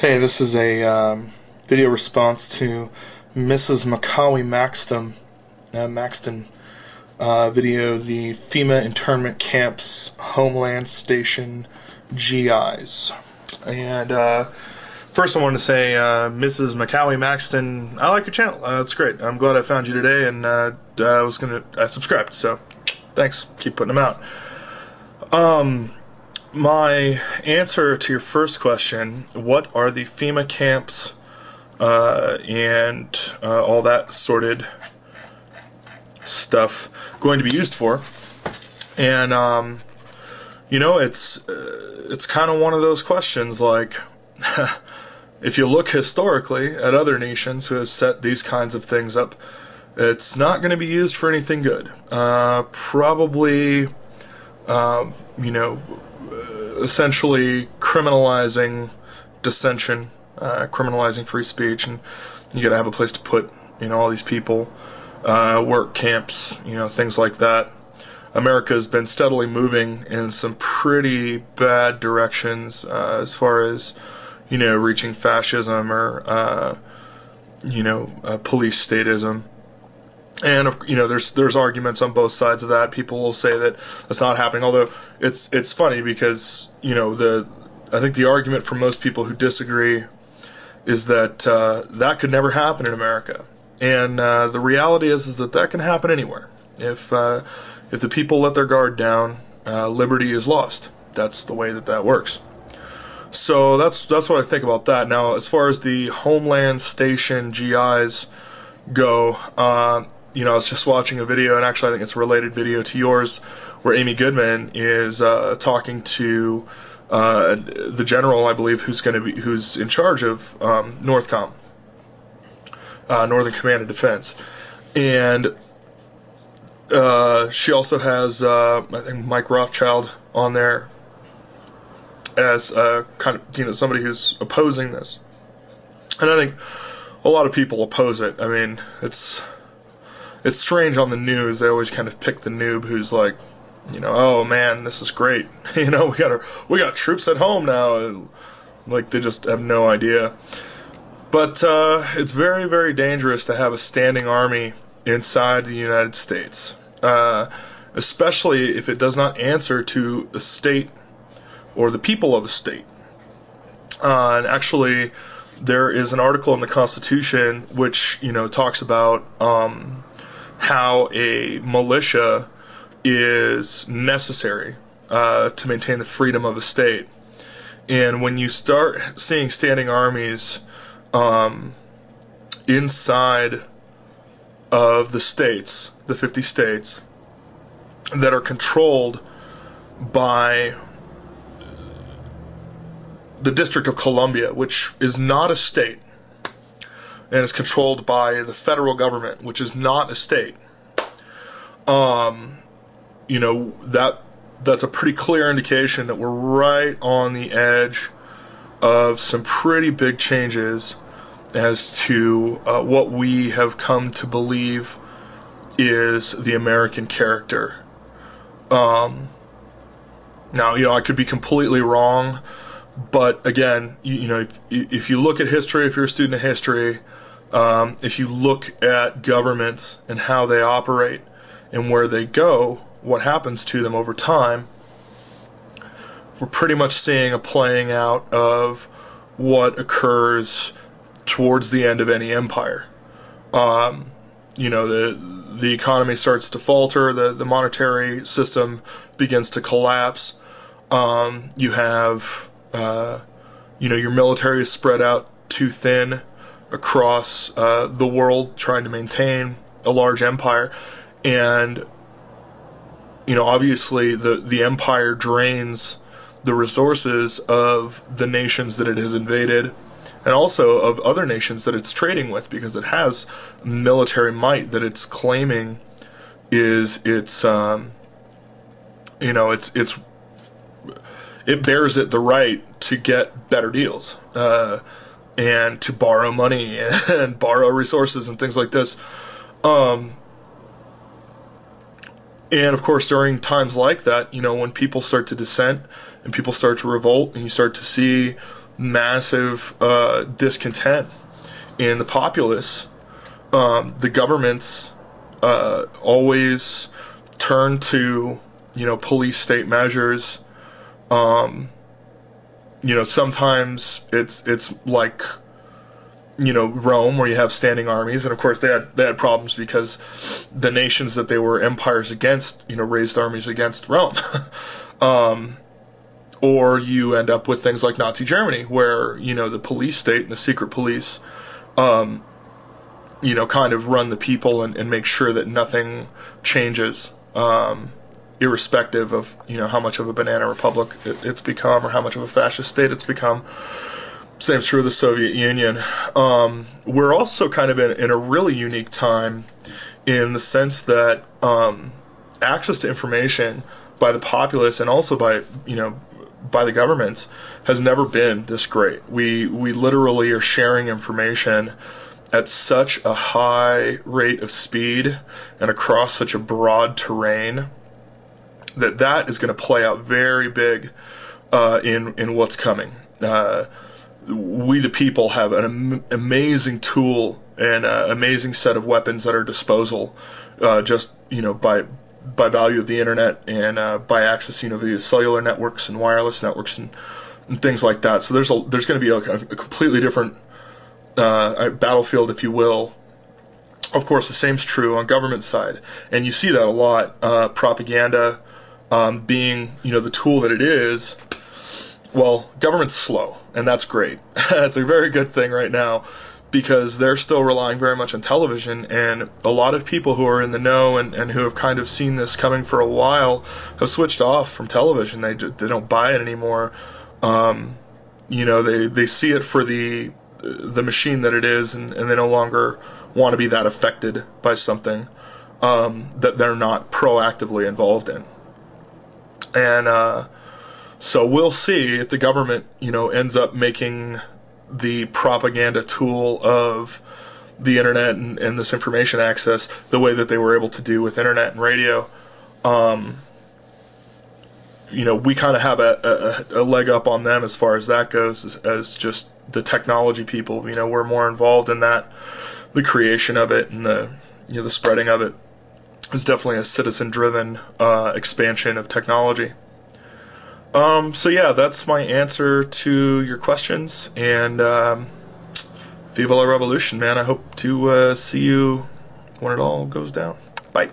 Hey, this is a video response to Mrs. Macaulay Maxton video, the FEMA internment camps Homeland Station GIs. And first I wanted to say, Mrs. Macaulay Maxton, I like your channel. It's great. I'm glad I found you today, and I subscribed, so thanks. Keep putting them out. My answer to your first question, what are the FEMA camps and all that sorted stuff going to be used for? And you know, it's kind of one of those questions, like if you look historically at other nations who have set these kinds of things up, it's not going to be used for anything good. Probably you know, essentially criminalizing dissension, criminalizing free speech, and you gotta have a place to put, you know, all these people, work camps, you know, things like that. America's been steadily moving in some pretty bad directions, as far as, you know, reaching fascism or, you know, police statism. And you know, there's arguments on both sides of that. People will say that that's not happening, although it's funny because, you know, I think the argument for most people who disagree is that that could never happen in America, and the reality is that can happen anywhere. If the people let their guard down, liberty is lost. That's the way that works. So that's what I think about that. Now, as far as the Homeland Station GIs go, you know, I was just watching a video, and actually I think it's a related video to yours, where Amy Goodman is talking to the general, I believe, who's in charge of Northcom, Northern Command of Defense, and she also has I think Mike Rothschild on there as kind of, you know, somebody who's opposing this, and I think a lot of people oppose it. I mean, it's strange on the news. They always kind of pick the noob who's like, you know, oh man, this is great. You know, we got troops at home now. And, like, they just have no idea. But it's very, very dangerous to have a standing army inside the United States, especially if it does not answer to a state or the people of a state. And actually, there is an article in the Constitution which, you know, talks about how a militia is necessary to maintain the freedom of a state. And when you start seeing standing armies inside of the states, the 50 states, that are controlled by the District of Columbia, which is not a state, and is controlled by the federal government, which is not a state, you know, that's a pretty clear indication that we're right on the edge of some pretty big changes as to what we have come to believe is the American character. Now, you know, I could be completely wrong, but again, you know, if you look at history, if you're a student of history, if you look at governments and how they operate and where they go, what happens to them over time, we're pretty much seeing a playing out of what occurs towards the end of any empire. You know, the economy starts to falter, the monetary system begins to collapse. You have, you know, your military is spread out too thin across the world, trying to maintain a large empire, and, you know, obviously the empire drains the resources of the nations that it has invaded, and also of other nations that it's trading with, because it has military might that it's claiming is its, you know, it bears it the right to get better deals, and to borrow money and borrow resources and things like this. And of course, during times like that, you know, when people start to dissent and people start to revolt, and you start to see massive discontent in the populace, the governments always turn to, police state measures. Sometimes it's like, Rome, where you have standing armies, and of course they had problems because the nations that they were empires against, raised armies against Rome. Or you end up with things like Nazi Germany, where, the police state and the secret police, kind of run the people and make sure that nothing changes, irrespective of, how much of a banana republic it's become or how much of a fascist state it's become. Same is true of the Soviet Union. We're also kind of in a really unique time in the sense that access to information by the populace and also by the governments has never been this great. We literally are sharing information at such a high rate of speed and across such a broad terrain that is going to play out very big in what's coming. We the people have an amazing tool and amazing set of weapons at our disposal, just by value of the internet and by access, via cellular networks and wireless networks and things like that. So there's going to be a completely different battlefield, if you will. Of course, the same's true on government side, and you see that a lot. Propaganda being the tool that it is. Well, government's slow, and that's great. That's a very good thing right now, because they're still relying very much on television, and a lot of people who are in the know and who have kind of seen this coming for a while have switched off from television. They don't buy it anymore. They see it for the machine that it is, and they no longer want to be that affected by something that they're not proactively involved in. And so we'll see if the government, ends up making the propaganda tool of the internet and this information access the way that they were able to do with internet and radio. We kind of have a leg up on them as far as that goes, as just the technology people. We're more involved in that, the creation of it and the spreading of it is definitely a citizen-driven expansion of technology. So yeah, that's my answer to your questions, and Viva la Revolution, man. I hope to see you when it all goes down. Bye.